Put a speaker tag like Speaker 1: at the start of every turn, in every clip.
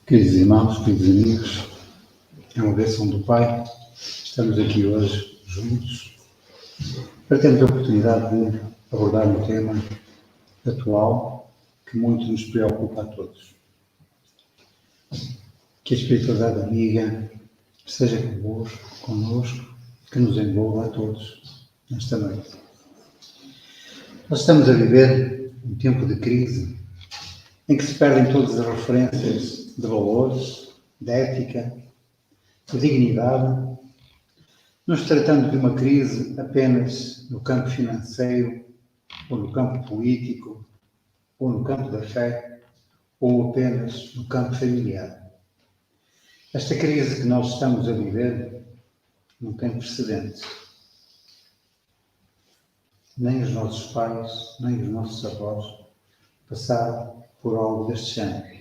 Speaker 1: Queridos irmãos, queridos amigos, é uma bênção do Pai. Estamos aqui hoje juntos para termos a oportunidade de abordar um tema atual que muito nos preocupa a todos. Que a espiritualidade amiga seja connosco, que nos envolva a todos nesta noite. Nós estamos a viver um tempo de crise em que se perdem todas as referências de valores, de ética, de dignidade, não se tratando de uma crise apenas no campo financeiro, ou no campo político, ou no campo da fé, ou apenas no campo familiar. Esta crise que nós estamos a viver não tem precedentes. Nem os nossos pais, nem os nossos avós passaram por algo deste género.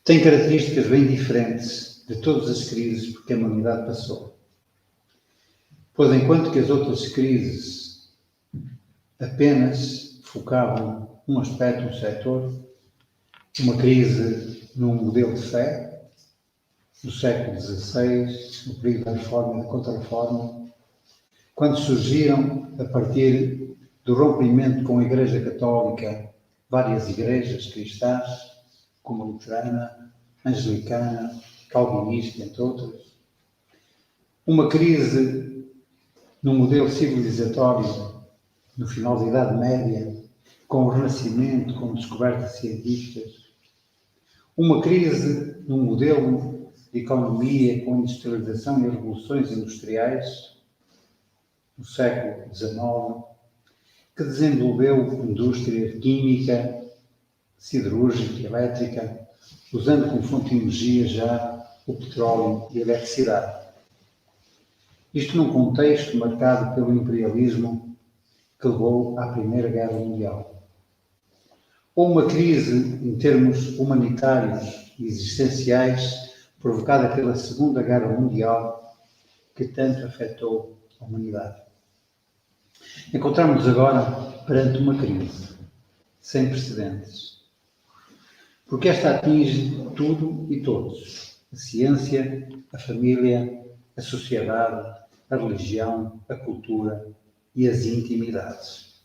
Speaker 1: Tem características bem diferentes de todas as crises por que a humanidade passou. Pois enquanto que as outras crises apenas focavam um aspecto, um setor, uma crise num modelo de fé, do século XVI, no período da Reforma e da Contra-Reforma, quando surgiram, a partir do rompimento com a Igreja Católica, várias igrejas cristãs, como a luterana, anglicana, calvinista, entre outras. Uma crise no modelo civilizatório, no final da Idade Média, com o Renascimento, com descobertas científicas. Uma crise no modelo de economia, com a industrialização e as revoluções industriais, no século XIX, que desenvolveu indústria química, siderúrgica, elétrica, usando como fonte de energia já o petróleo e a eletricidade. Isto num contexto marcado pelo imperialismo que levou à Primeira Guerra Mundial. Ou uma crise em termos humanitários e existenciais provocada pela Segunda Guerra Mundial que tanto afetou a humanidade. Encontramos-nos agora perante uma crise sem precedentes. Porque esta atinge tudo e todos. A ciência, a família, a sociedade, a religião, a cultura e as intimidades.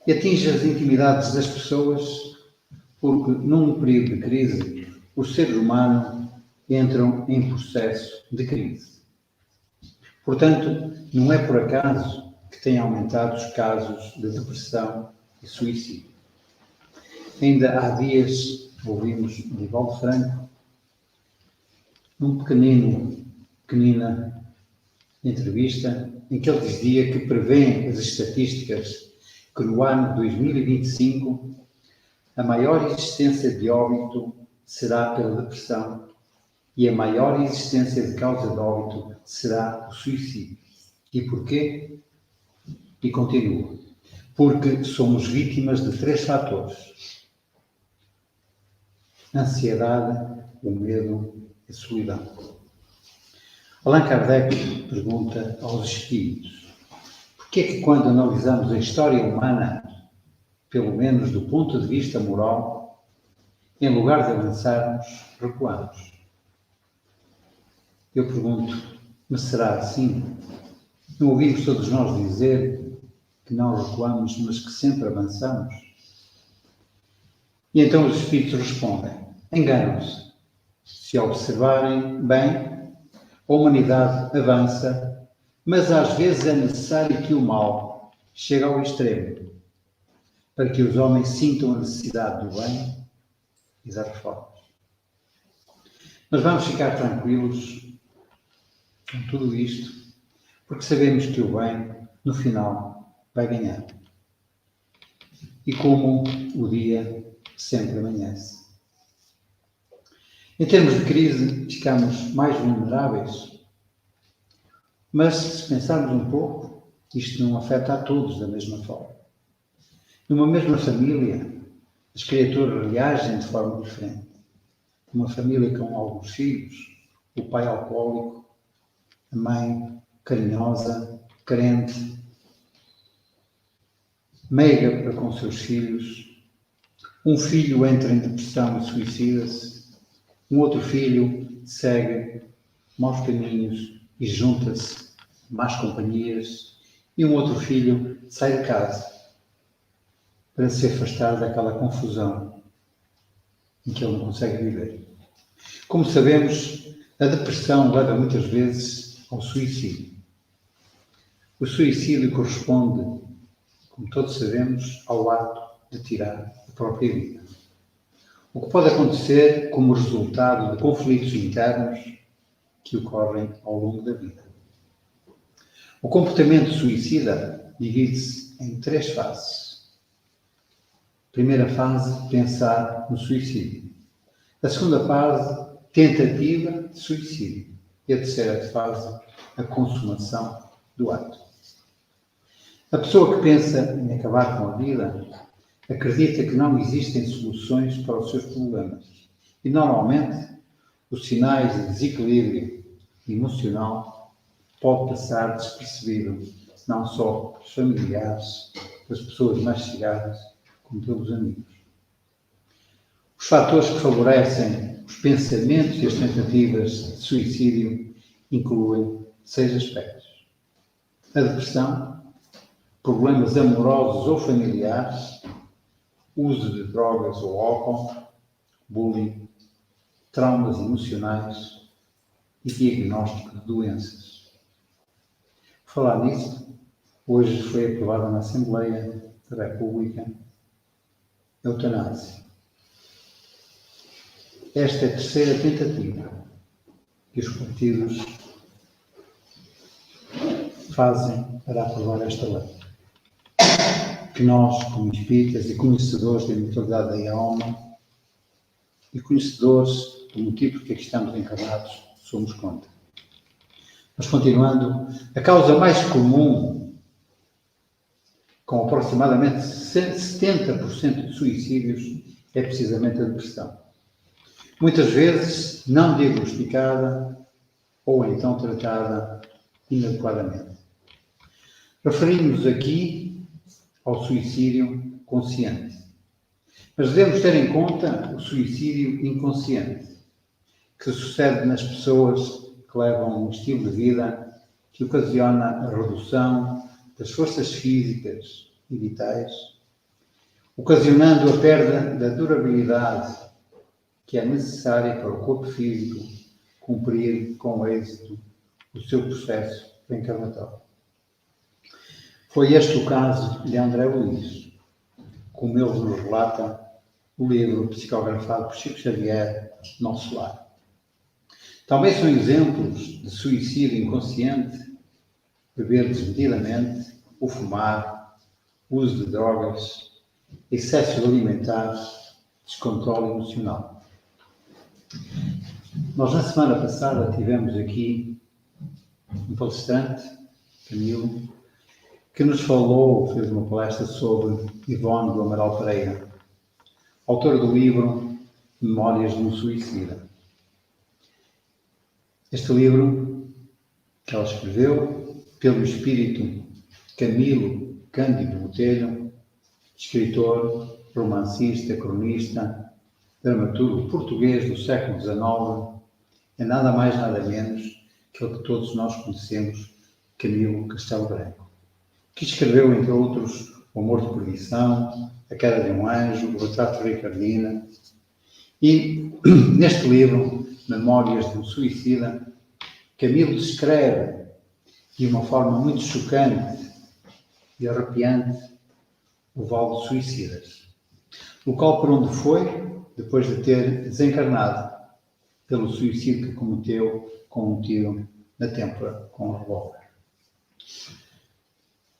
Speaker 1: E atinge as intimidades das pessoas porque, num período de crise, os seres humanos entram em processo de crise. Portanto, não é por acaso que têm aumentado os casos de depressão e suicídio. Ainda há dias ouvimos Divaldo Franco, num pequenina entrevista, em que ele dizia que prevê as estatísticas que no ano 2025 a maior existência de óbito será pela depressão e a maior existência de causa de óbito será o suicídio. E porquê? E continua. Porque somos vítimas de 3 fatores: a ansiedade, o medo e a solidão. Allan Kardec pergunta aos espíritos: porquê é que quando analisamos a história humana, pelo menos do ponto de vista moral, em lugar de avançarmos, recuamos? Eu pergunto, mas será assim? Não ouvimos todos nós dizer que não recuamos, mas que sempre avançamos? E então os espíritos respondem: enganam-se. Se observarem bem, a humanidade avança, mas às vezes é necessário que o mal chegue ao extremo, para que os homens sintam a necessidade do bem e das reformas. Mas vamos ficar tranquilos com tudo isto, porque sabemos que o bem, no final, vai ganhar. E como o dia sempre amanhece. Em termos de crise, ficamos mais vulneráveis. Mas, se pensarmos um pouco, isto não afeta a todos da mesma forma. Numa mesma família, as criaturas reagem de forma diferente. Uma família com alguns filhos, o pai alcoólico, a mãe carinhosa, carente, meiga para com seus filhos, Um filho entra em depressão e suicida-se. Um outro filho segue maus caminhos e junta-se a más companhias. E um outro filho sai de casa para se afastar daquela confusão em que ele não consegue viver. Como sabemos, a depressão leva muitas vezes ao suicídio. O suicídio corresponde, como todos sabemos, ao ato de tirar a própria vida. O que pode acontecer como resultado de conflitos internos que ocorrem ao longo da vida. O comportamento suicida divide-se em 3 fases. Primeira fase, pensar no suicídio. A segunda fase, tentativa de suicídio. E a terceira fase, a consumação do ato. A pessoa que pensa em acabar com a vida acredita que não existem soluções para os seus problemas. E, normalmente, os sinais de desequilíbrio emocional podem passar despercebido, não só pelos familiares, pelas pessoas mais chegadas, como pelos amigos. Os fatores que favorecem os pensamentos e as tentativas de suicídio incluem 6 aspectos. A depressão, problemas amorosos ou familiares, uso de drogas ou álcool, bullying, traumas emocionais e diagnóstico de doenças. Por falar nisso, hoje foi aprovada na Assembleia da República a eutanásia. Esta é a terceira tentativa que os partidos fazem para aprovar esta lei. Que nós, como espíritas e conhecedores da imortalidade da alma e conhecedores do motivo por que aqui estamos encarnados, somos contra. Mas continuando, a causa mais comum, com aproximadamente 70% de suicídios, é precisamente a depressão. Muitas vezes não diagnosticada ou então tratada inadequadamente. Referimos-nos aqui ao suicídio consciente. Mas devemos ter em conta o suicídio inconsciente, que sucede nas pessoas que levam um estilo de vida que ocasiona a redução das forças físicas e vitais, ocasionando a perda da durabilidade que é necessária para o corpo físico cumprir com êxito o seu processo reencarnatório. Foi este o caso de André Luiz, como ele nos relata o livro psicografado por Chico Xavier, Nosso Lar. Também são exemplos de suicídio inconsciente, beber desmedidamente, o fumar, uso de drogas, excesso alimentar, descontrole emocional. Nós, na semana passada, tivemos aqui um palestrante, Camilo, que nos fez uma palestra sobre Ivone do Amaral Pereira, autora do livro Memórias de um Suicida. Este livro que ela escreveu pelo espírito Camilo Cândido Botelho, escritor, romancista, cronista, dramaturgo português do século XIX, é nada mais nada menos que o que todos nós conhecemos, Camilo Castelo Branco, que escreveu, entre outros, O Amor de Perdição, A Queda de um Anjo, O Retrato de Ricardina. E neste livro, Memórias de um Suicida, Camilo descreve de uma forma muito chocante e arrepiante o Vale dos Suicidas, local por onde foi depois de ter desencarnado pelo suicídio que cometeu com um tiro na têmpora com um revólver.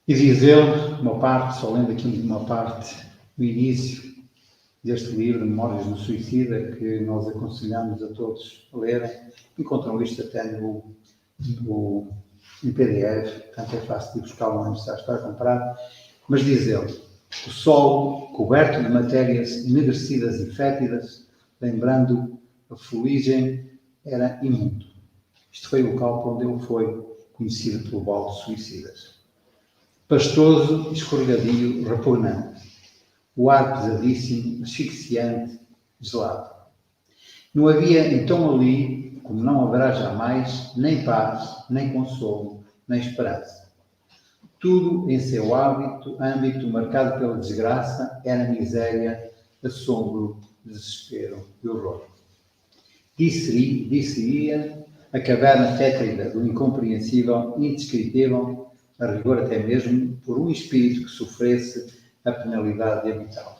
Speaker 1: E diz ele, uma parte, só lendo aqui uma parte, no início deste livro, Memórias do Suicida, que nós aconselhamos a todos a lerem. Encontram isto até em PDF, portanto é fácil de buscar onde está a comprar. Mas diz ele, o solo coberto de matérias enegrecidas e fétidas, lembrando a fuligem, era imundo. Isto foi o local para onde ele foi conhecido pelo Vale dos Suicidas. Pastoso, escorregadio, repugnante. o ar pesadíssimo, asfixiante, gelado. Não havia então ali, como não haverá jamais, nem paz, nem consolo, nem esperança. Tudo em seu âmbito marcado pela desgraça, era miséria, assombro, desespero e horror. Disse-ia a caverna tétrida do incompreensível, indescritível, a rigor até mesmo por um espírito que sofresse a penalidade de habitá-lo.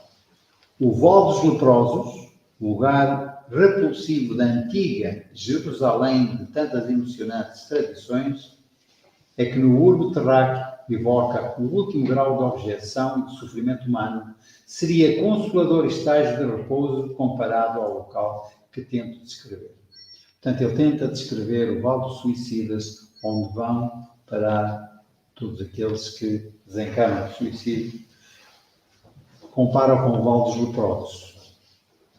Speaker 1: O Val dos Leprosos, lugar repulsivo da antiga Jerusalém de tantas emocionantes tradições, é que no urbo terráqueo evoca o último grau de objeção e de sofrimento humano, seria consolador estágio de repouso comparado ao local que tento descrever. Portanto, ele tenta descrever o Vale dos Suicidas, onde vão parar todos aqueles que desencarnam o suicídio, compara com o Vale dos Leprosos.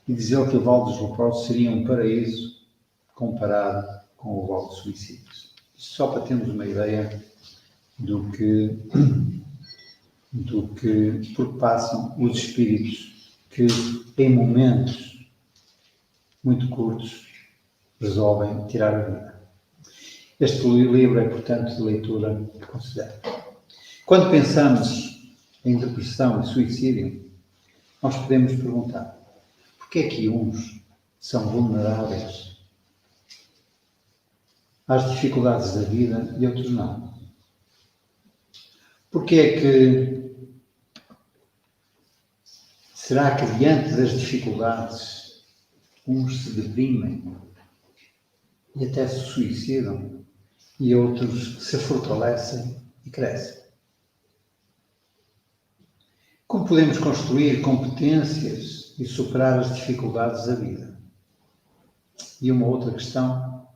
Speaker 1: E diz ele que o Vale dos Leprosos seria um paraíso comparado com o Vale dos Suicidas. Isto só para termos uma ideia do que porque passam os espíritos que, em momentos muito curtos, resolvem tirar a vida. Este livro é, portanto, de leitura que considero. Quando pensamos em depressão e suicídio, nós podemos perguntar: porquê é que uns são vulneráveis às dificuldades da vida e outros não? Porquê é que será que diante das dificuldades uns se deprimem e até se suicidam e outros se fortalecem e crescem? Como podemos construir competências e superar as dificuldades da vida? E uma outra questão: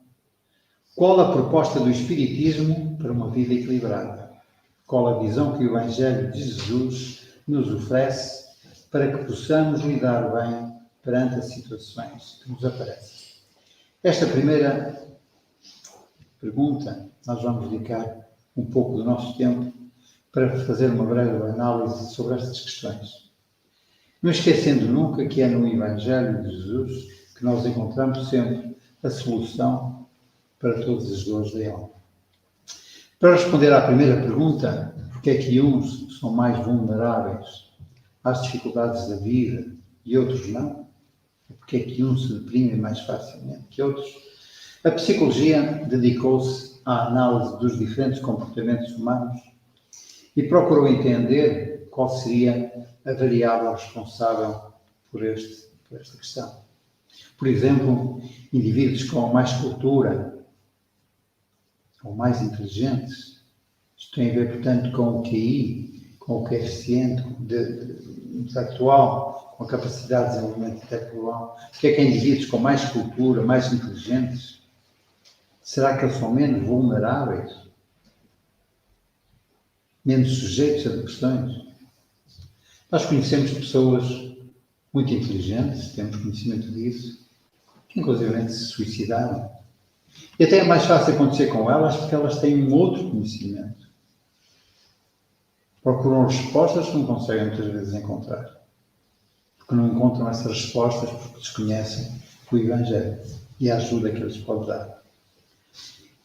Speaker 1: qual a proposta do Espiritismo para uma vida equilibrada? Qual a visão que o Evangelho de Jesus nos oferece para que possamos lidar bem perante as situações que nos aparecem? Esta primeira pergunta, nós vamos dedicar um pouco do nosso tempo para fazer uma breve análise sobre estas questões. Não esquecendo nunca que é no Evangelho de Jesus que nós encontramos sempre a solução para todas as dores da alma. Para responder à primeira pergunta, porque é que uns são mais vulneráveis às dificuldades da vida e outros não? Porque é que uns se deprimem mais facilmente que outros? A psicologia dedicou-se à análise dos diferentes comportamentos humanos e procurou entender qual seria a variável responsável por esta questão. Por exemplo, indivíduos com mais cultura ou mais inteligentes, isto tem a ver, portanto, com o QI, com o coeficiente intelectual, com a capacidade de desenvolvimento intelectual. Porque é que indivíduos com mais cultura, mais inteligentes, será que eles são menos vulneráveis? Menos sujeitos a depressões? Nós conhecemos pessoas muito inteligentes, temos conhecimento disso, que inclusive se suicidaram. E até é mais fácil acontecer com elas porque elas têm um outro conhecimento. Procuram respostas que não conseguem muitas vezes encontrar. Porque não encontram essas respostas porque desconhecem o Evangelho e a ajuda que eles podem dar.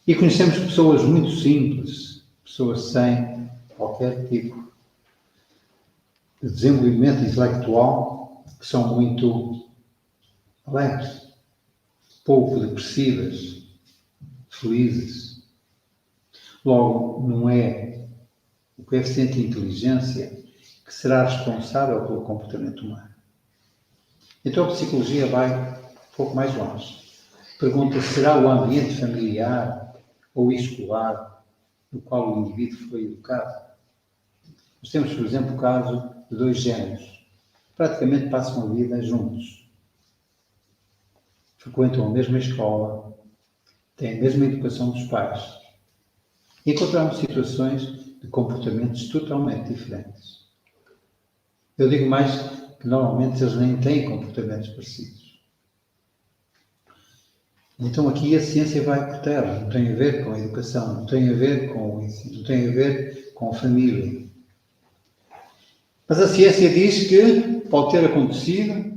Speaker 1: E conhecemos pessoas muito simples, pessoas sem qualquer tipo de desenvolvimento intelectual, que são muito alegres, pouco depressivas, felizes. Logo, não é o coeficiente de inteligência que será responsável pelo comportamento humano. Então a psicologia vai um pouco mais longe. Pergunta: será o ambiente familiar ou escolar no qual o indivíduo foi educado? Nós temos, por exemplo, o caso de dois gêmeos que praticamente passam a vida juntos. Frequentam a mesma escola, têm a mesma educação dos pais. E encontramos situações de comportamentos totalmente diferentes. Eu digo mais que normalmente eles nem têm comportamentos parecidos. Então aqui a ciência vai por terra, não tem a ver com a educação, não tem a ver com o ensino, não tem a ver com a família. Mas a ciência diz que pode ter acontecido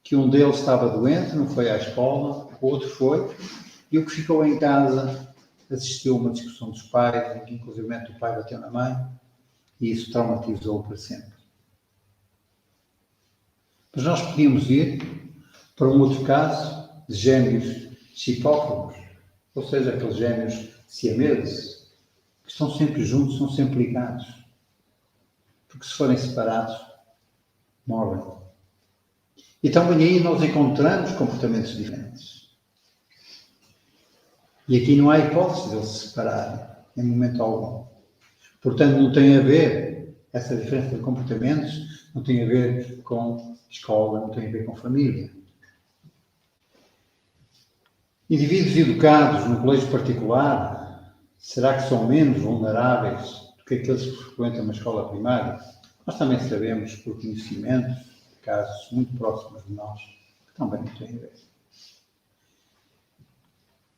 Speaker 1: que um deles estava doente, não foi à escola, o outro foi, e o que ficou em casa assistiu a uma discussão dos pais, em que inclusive o pai bateu na mãe, e isso traumatizou-o para sempre. Mas nós podíamos ir para um outro caso de gêmeos chipófagos, ou seja, aqueles gêmeos siameses, que estão sempre juntos, são sempre ligados. Porque se forem separados, morrem. E também aí nós encontramos comportamentos diferentes. E aqui não há hipótese de eles se separarem, em momento algum. Portanto, não tem a ver, essa diferença de comportamentos, não tem a ver com escola, não tem a ver com família. Indivíduos educados no colégio particular, será que são menos vulneráveis do que aqueles que frequentam uma escola primária? Nós também sabemos, por conhecimentos, de casos muito próximos de nós, que também não têm a ver.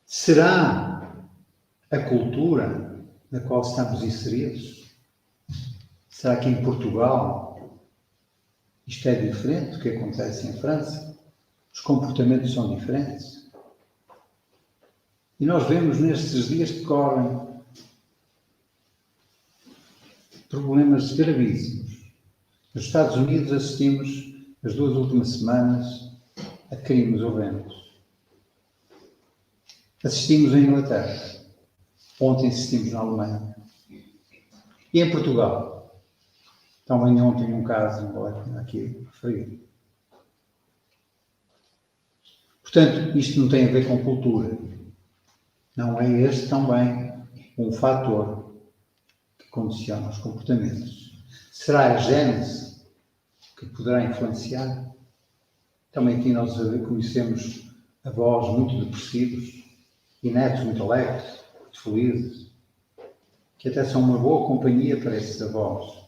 Speaker 1: Será a cultura na qual estamos inseridos? Será que em Portugal isto é diferente do que acontece em França? Os comportamentos são diferentes? E nós vemos nestes dias que correm problemas gravíssimos. Nos Estados Unidos assistimos, as 2 últimas semanas, a crimes horrendos. Assistimos em Inglaterra. Ontem assistimos na Alemanha. E em Portugal? Também ontem um caso, aqui referido. Portanto, isto não tem a ver com cultura. Não é este também um fator que condiciona os comportamentos. Será a gênese que poderá influenciar? Também aqui nós conhecemos avós muito depressivos e netos muito alegres, muito felizes, que até são uma boa companhia para esses avós,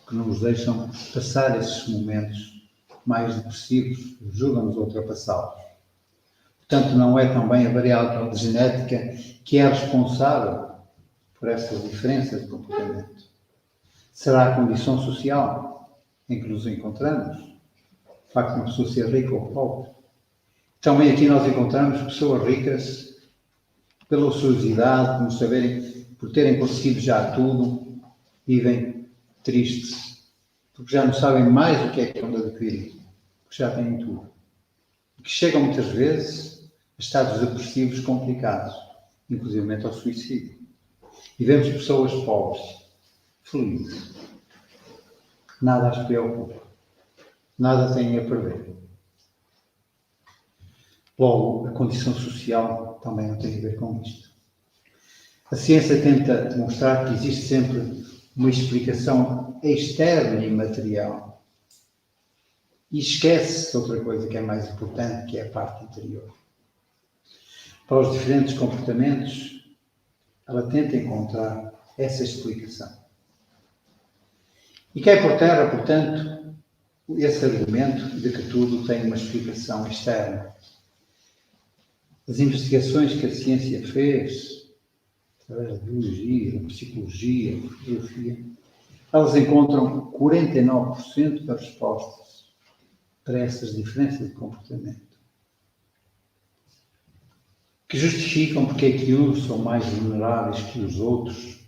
Speaker 1: que não nos deixam passar esses momentos mais depressivos, ajudam-nos a ultrapassá-los. Portanto, não é também a variável genética que é responsável por essas diferenças de comportamento. Será a condição social em que nos encontramos? O facto de uma pessoa ser rica ou pobre? Também aqui nós encontramos pessoas ricas pela ociosidade, por terem conseguido já tudo, vivem tristes, porque já não sabem mais o que é onde adquirir, porque já têm tudo. E que chegam muitas vezes a estados depressivos complicados, inclusive ao suicídio. E vemos pessoas pobres, felizes, nada as preocupa, nada têm a perder. Logo, a condição social também não tem a ver com isto. A ciência tenta demonstrar que existe sempre uma explicação externa e material. E esquece-se outra coisa que é mais importante, que é a parte interior. Para os diferentes comportamentos, ela tenta encontrar essa explicação. E cai por terra, portanto, esse argumento de que tudo tem uma explicação externa. As investigações que a ciência fez, através da biologia, da psicologia, da filosofia, elas encontram 49% das respostas para essas diferenças de comportamento, que justificam porque é que uns são mais vulneráveis que os outros,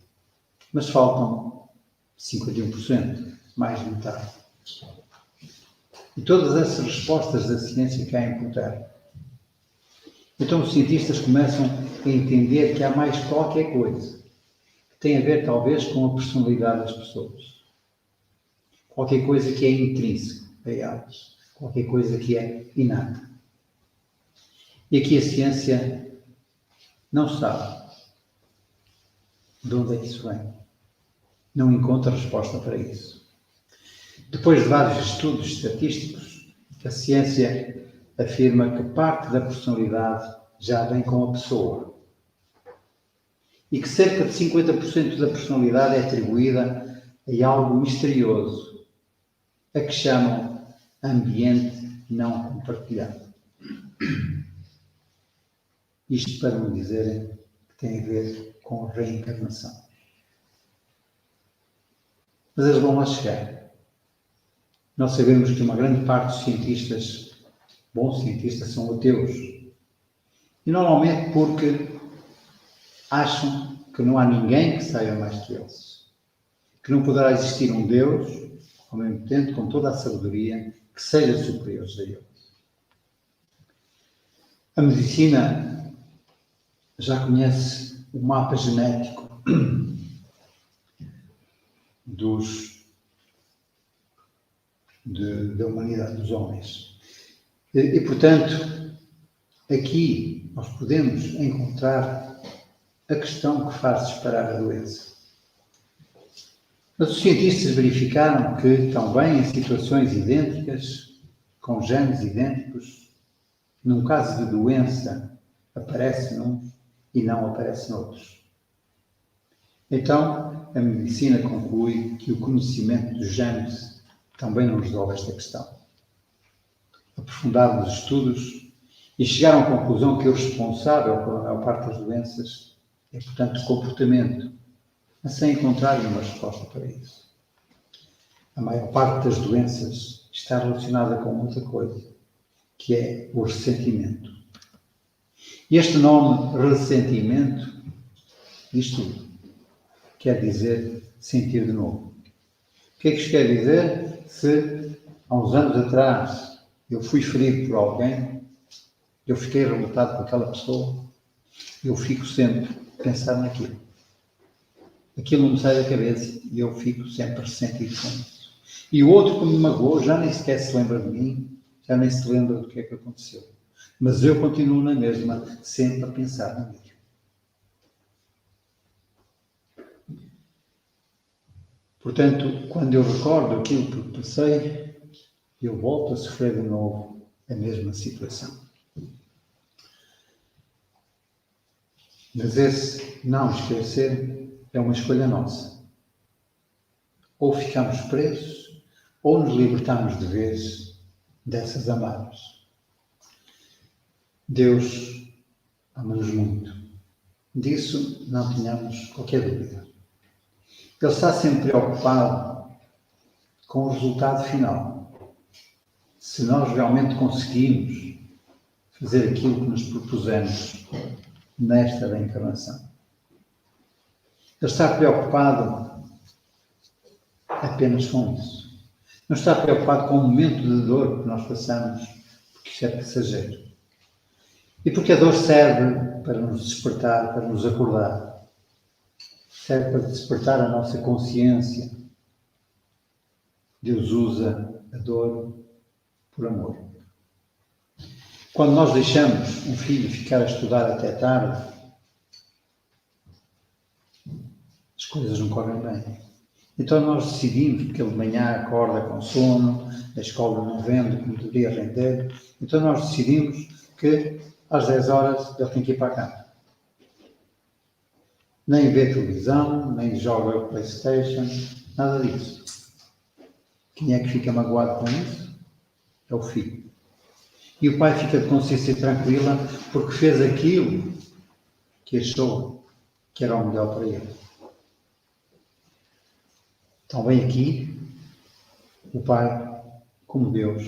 Speaker 1: mas faltam 51%, mais de metade. E todas essas respostas da ciência caem por terra. Então os cientistas começam a entender que há mais qualquer coisa que tem a ver talvez com a personalidade das pessoas. Qualquer coisa que é intrínseco a elas. Qualquer coisa que é inata. E aqui a ciência não sabe de onde é que isso vem. Não encontra resposta para isso. Depois de vários estudos estatísticos, a ciência afirma que parte da personalidade já vem com a pessoa e que cerca de 50% da personalidade é atribuída a algo misterioso, a que chamam ambiente não compartilhado. Isto para não dizerem que tem a ver com a reencarnação. Mas eles vão lá chegar. Nós sabemos que uma grande parte dos cientistas, bons cientistas, são ateus. E normalmente porque acham que não há ninguém que saiba mais que eles. Que não poderá existir um Deus, ao mesmo tempo, com toda a sabedoria, que seja superior a eles. A medicina já conhece o mapa genético da humanidade, dos homens. E, portanto, aqui nós podemos encontrar a questão que faz disparar a doença. Mas os cientistas verificaram que, também em situações idênticas, com genes idênticos, num caso de doença, aparece num e não aparece noutros. Então, a medicina conclui que o conhecimento dos genes também não resolve esta questão. Aprofundaram os estudos e chegaram à conclusão que o responsável pela maior parte das doenças é, portanto, o comportamento, mas sem encontrarem uma resposta para isso. A maior parte das doenças está relacionada com outra coisa, que é o ressentimento. E este nome, ressentimento, diz tudo. Quer dizer sentir de novo. O que é que isto quer dizer? Se há uns anos atrás eu fui ferido por alguém, eu fiquei revoltado com aquela pessoa, eu fico sempre a pensar naquilo. Aquilo não me sai da cabeça e eu fico sempre ressentido com isso. E o outro que me magoou já nem sequer se lembra de mim, já nem se lembra do que é que aconteceu. Mas eu continuo na mesma, sempre a pensar na mesma. Portanto, quando eu recordo aquilo que passei, eu volto a sofrer de novo a mesma situação. Mas esse não esquecer é uma escolha nossa. Ou ficamos presos, ou nos libertamos de vez dessas amarras. Deus ama-nos muito. Disso não tenhamos qualquer dúvida. Ele está sempre preocupado com o resultado final. Se nós realmente conseguimos fazer aquilo que nos propusemos nesta reencarnação. Ele está preocupado apenas com isso. Não está preocupado com o momento de dor que nós passamos, porque isso é passageiro. E porque a dor serve para nos despertar, para nos acordar. Serve para despertar a nossa consciência. Deus usa a dor por amor. Quando nós deixamos um filho ficar a estudar até tarde, as coisas não correm bem. Então nós decidimos, porque ele de manhã acorda com sono, a escola não rende como deveria render, então nós decidimos que às 10 horas ele tem que ir para a cama. Nem vê televisão, nem joga PlayStation, nada disso. Quem é que fica magoado com isso? É o filho. E o pai fica de consciência tranquila porque fez aquilo que achou que era o melhor para ele. Também aqui, o pai, como Deus,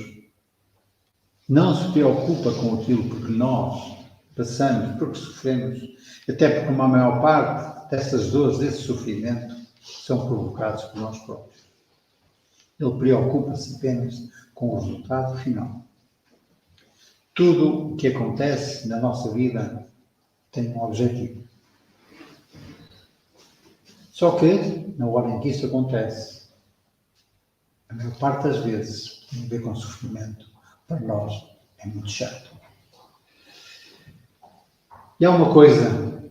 Speaker 1: não se preocupa com aquilo porque nós passamos, porque sofremos, até porque uma maior parte dessas dores, desse sofrimento, são provocados por nós próprios. Ele preocupa-se apenas com o resultado final. Tudo o que acontece na nossa vida tem um objetivo. Só que, na hora em que isso acontece, a maior parte das vezes tem a ver com sofrimento. Para nós é muito chato. E há uma coisa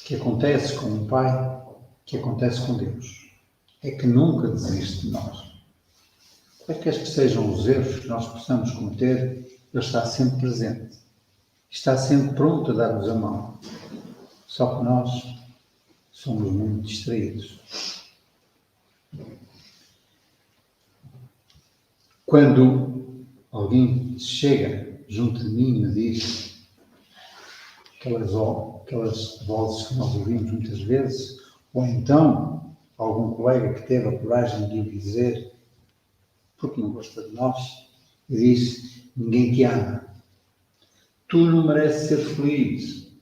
Speaker 1: que acontece com o Pai, que acontece com Deus. É que nunca desiste de nós. Quaisquer que sejam os erros que nós possamos cometer, Ele está sempre presente. Está sempre pronto a dar-nos a mão. Só que nós somos muito distraídos. Quando alguém chega junto de mim e me diz aquelas vozes que nós ouvimos muitas vezes, ou então algum colega que teve a coragem de lhe dizer porque não gosta de nós, e diz: ninguém te ama. Tu não mereces ser feliz.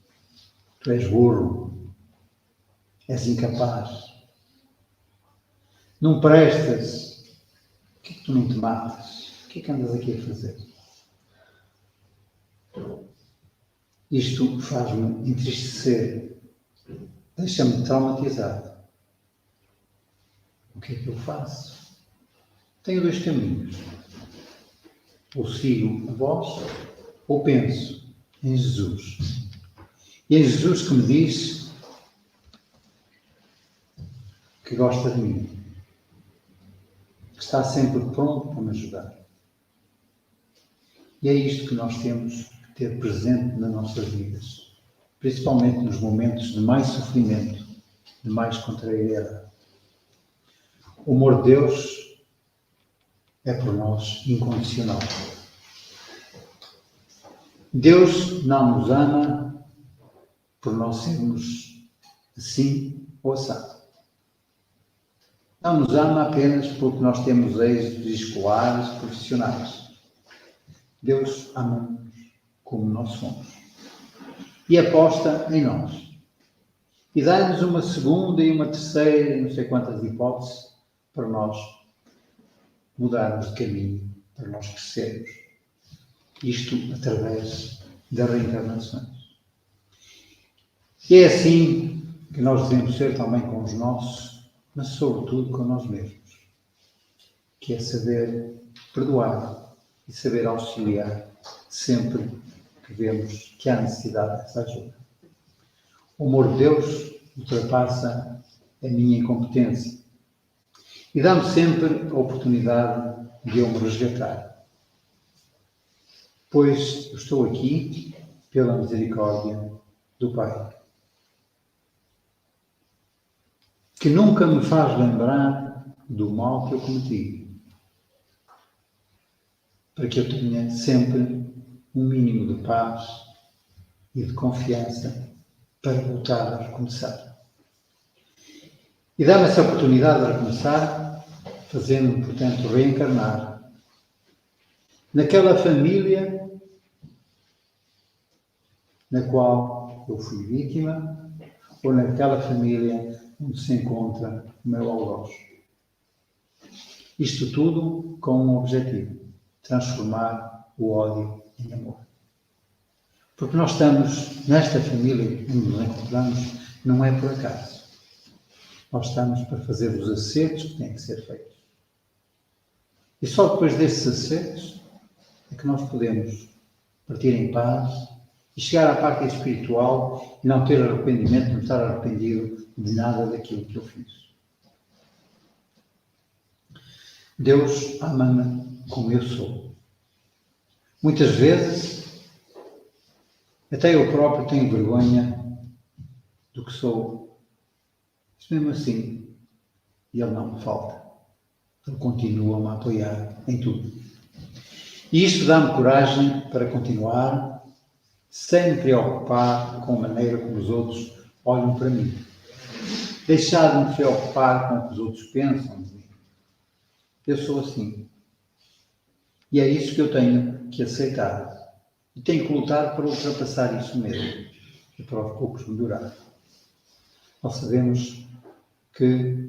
Speaker 1: Tu és burro. És incapaz. Não prestas. Por que tu não te matas? O que andas aqui a fazer? Isto faz-me entristecer. Deixa-me traumatizado. O que é que eu faço? Tenho dois caminhos. Ou sigo a vós, ou penso em Jesus. E é Jesus que me diz que gosta de mim, que está sempre pronto para me ajudar. E é isto que nós temos que ter presente nas nossas vidas, principalmente nos momentos de mais sofrimento, de mais contrariedade. O amor de Deus é por nós incondicional. Deus não nos ama por nós sermos assim ou assado. Não nos ama apenas porque nós temos êxitos escolares, profissionais. Deus ama-nos como nós somos. E aposta em nós. E dá-nos uma segunda e uma terceira, não sei quantas hipóteses, para nós mudarmos de caminho, para nós crescermos. Isto através das reencarnações. E é assim que nós devemos ser também com os nossos, mas sobretudo com nós mesmos. Que é saber perdoar e saber auxiliar sempre que vemos que há necessidade dessa ajuda. O amor de Deus ultrapassa a minha incompetência e dá-me sempre a oportunidade de eu me resgatar. Pois eu estou aqui pela misericórdia do Pai, que nunca me faz lembrar do mal que eu cometi, para que eu tenha sempre um mínimo de paz e de confiança para voltar a recomeçar. E dá-me essa oportunidade de recomeçar, fazendo-me, portanto, reencarnar naquela família na qual eu fui vítima, ou naquela família onde se encontra o meu algoz. Isto tudo com um objetivo: transformar o ódio em amor. Porque nós estamos nesta família onde nos encontramos, não é por acaso. Nós estamos para fazer os acertos que têm que ser feitos. E só depois desses acertos é que nós podemos partir em paz e chegar à parte espiritual e não ter arrependimento, não estar arrependido de nada daquilo que eu fiz. Deus ama-me como eu sou. Muitas vezes, até eu próprio tenho vergonha do que sou. Mas mesmo assim, Ele não me falta. Ele continua-me a apoiar em tudo. E isto dá-me coragem para continuar sem me preocupar com a maneira como os outros olham para mim. Deixar de me preocupar com o que os outros pensam de mim. Eu sou assim. E é isso que eu tenho que aceitar. E tenho que lutar para ultrapassar isso mesmo. E para aos poucos melhorar. Nós sabemos que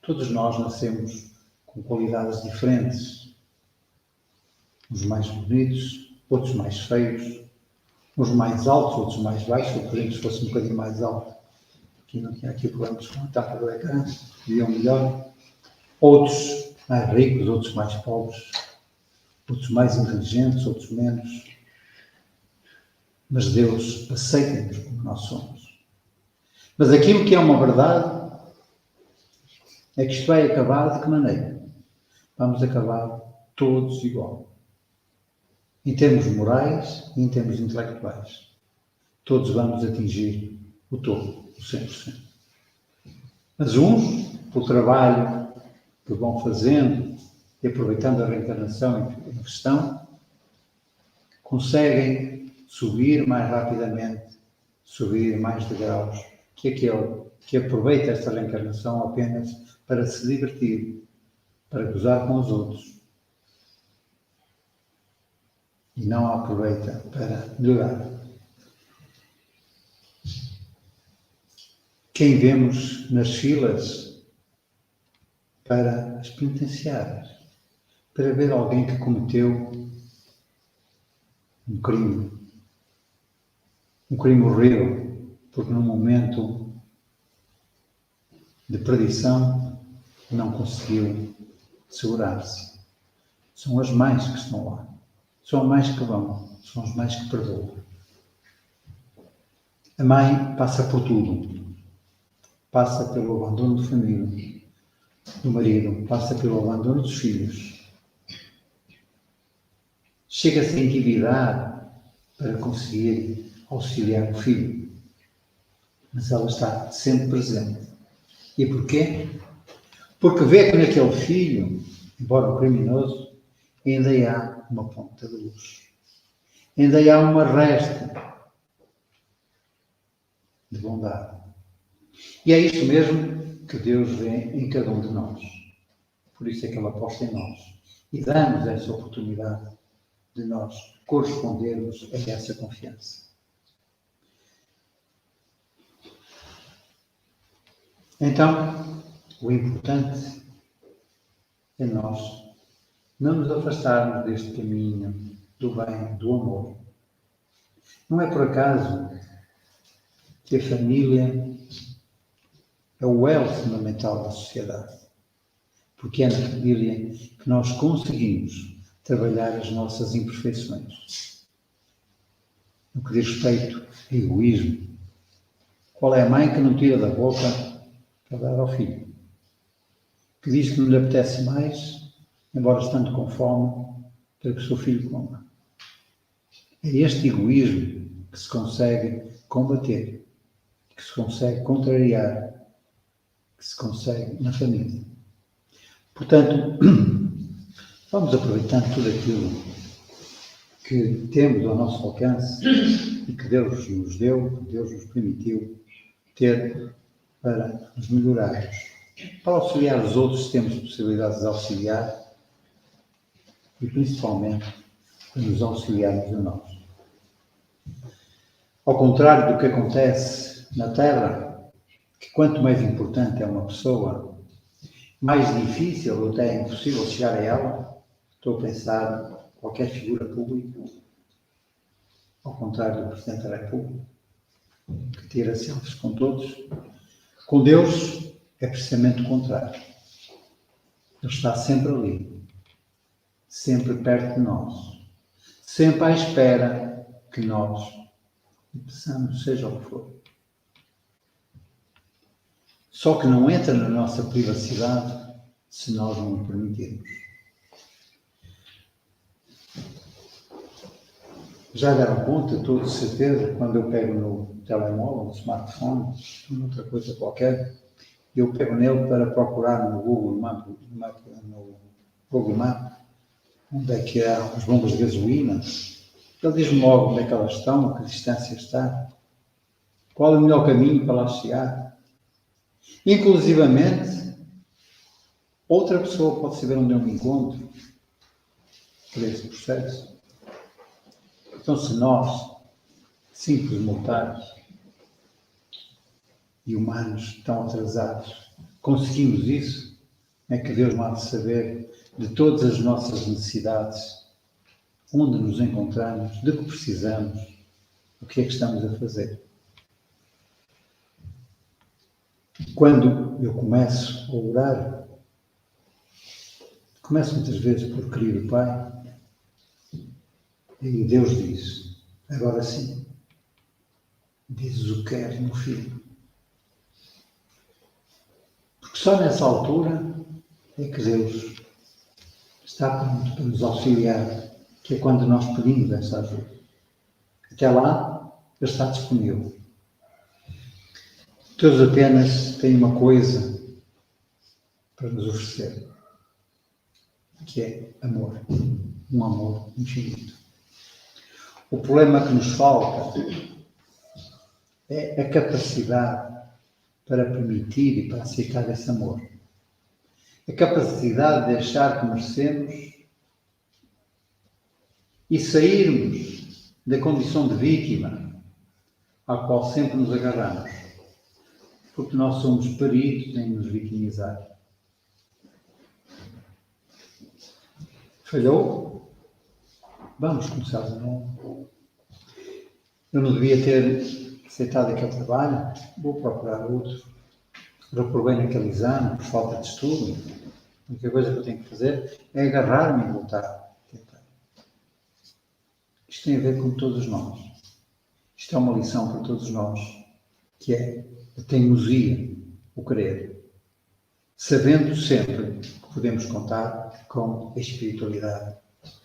Speaker 1: todos nós nascemos com qualidades diferentes. Uns mais bonitos, outros mais feios, uns mais altos, outros mais baixos. Eu queria que fosse um bocadinho mais alto. Aqui não tinha aqui problemas com a tapa do ecrã, viam melhor. Outros mais ricos, outros mais pobres, outros mais inteligentes, outros menos. Mas Deus aceita-nos como nós somos. Mas aquilo que é uma verdade é que isto vai acabar de que maneira? Vamos acabar todos igual. Em termos morais e em termos intelectuais. Todos vamos atingir o topo, o 100%. Mas uns, pelo trabalho que vão fazendo e aproveitando a reencarnação em questão, conseguem subir mais rapidamente, subir mais degraus, que aquele que aproveita esta reencarnação apenas para se divertir, para gozar com os outros, e não a aproveita para melhorar. Quem vemos nas filas para as penitenciárias, para ver alguém que cometeu um crime horrível, porque num momento de perdição não conseguiu segurar-se. São as mães que estão lá, são as mães que vão, são as mães que perdoam. A mãe passa por tudo, passa pelo abandono de família, do marido, passa pelo abandono dos filhos, chega-se a endividar para conseguir auxiliar o filho, mas ela está sempre presente. E porquê? Porque vê que naquele filho, embora um criminoso, ainda há uma ponta de luz, ainda há uma resta de bondade. E é isto mesmo que Deus vê em cada um de nós. Por isso é que Ele aposta em nós e dá-nos essa oportunidade de nós correspondermos a essa confiança. Então, o importante é nós não nos afastarmos deste caminho do bem, do amor. Não é por acaso que a família é o elo fundamental da sociedade, porque é na família que nós conseguimos trabalhar as nossas imperfeições. No que diz respeito a egoísmo, qual é a mãe que não tira da boca para dar ao filho? Que diz que não lhe apetece mais, embora estando com fome, para que o seu filho coma. É este egoísmo que se consegue combater, que se consegue contrariar, que se consegue na família. Portanto, vamos aproveitando tudo aquilo que temos ao nosso alcance e que Deus nos deu, que Deus nos permitiu ter para nos melhorarmos, para auxiliar os outros se temos possibilidades de auxiliar e principalmente para nos auxiliarmos a nós. Ao contrário do que acontece na Terra, que quanto mais importante é uma pessoa, mais difícil ou até impossível chegar a ela. Estou a pensar em qualquer figura pública, ao contrário do Presidente da República, que tira selfies com todos. Com Deus é precisamente o contrário. Ele está sempre ali, sempre perto de nós, sempre à espera que nós lhe peçamos, seja o que for. Só que não entra na nossa privacidade se nós não o permitirmos. Já deram conta, todos de certeza, quando eu pego no telemóvel, no smartphone, noutra coisa qualquer, eu pego nele para procurar no Google Map, onde é que há as bombas de gasolina. Ele diz-me logo onde é que elas estão, a que distância está, qual é o melhor caminho para lá chegar. Inclusivamente, outra pessoa pode saber onde eu me encontro por esse processo. Então, se nós, simples mortais e humanos tão atrasados, conseguimos isso, é que Deus não há de saber de todas as nossas necessidades, onde nos encontramos, de que precisamos, o que é que estamos a fazer. Quando eu começo a orar, começo muitas vezes por querido Pai, e Deus diz, agora sim, dizes o que queres, meu filho. Porque só nessa altura é que Deus está pronto para nos auxiliar, que é quando nós pedimos essa ajuda. Até lá, Ele está disponível. Deus apenas tem uma coisa para nos oferecer, que é amor. Um amor infinito. O problema que nos falta é a capacidade para permitir e para aceitar esse amor. A capacidade de achar que merecemos e sairmos da condição de vítima à qual sempre nos agarramos, porque nós somos peritos em nos vitimizar. Falhou? Vamos começar de novo. Eu não devia ter aceitado aquele trabalho, vou procurar outro. Reprovei naquele exame por falta de estudo. A única coisa que eu tenho que fazer é agarrar-me e voltar a tentar. Isto tem a ver com todos nós. Isto é uma lição para todos nós, que é a teimosia, o querer. Sabendo sempre que podemos contar com a espiritualidade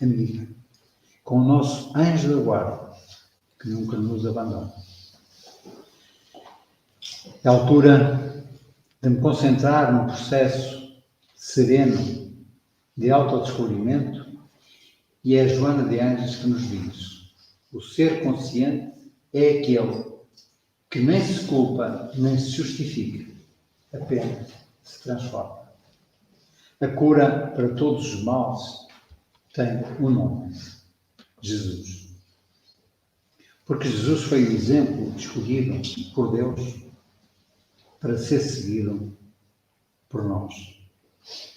Speaker 1: amiga, com o nosso anjo da guarda, que nunca nos abandona. É a altura de me concentrar num processo sereno de autodescobrimento, e é a Joana de Ângeles que nos diz: o ser consciente é aquele que nem se culpa nem se justifica, apenas se transforma. A cura para todos os males tem um nome: Jesus. Porque Jesus foi o exemplo escolhido por Deus para ser seguido por nós.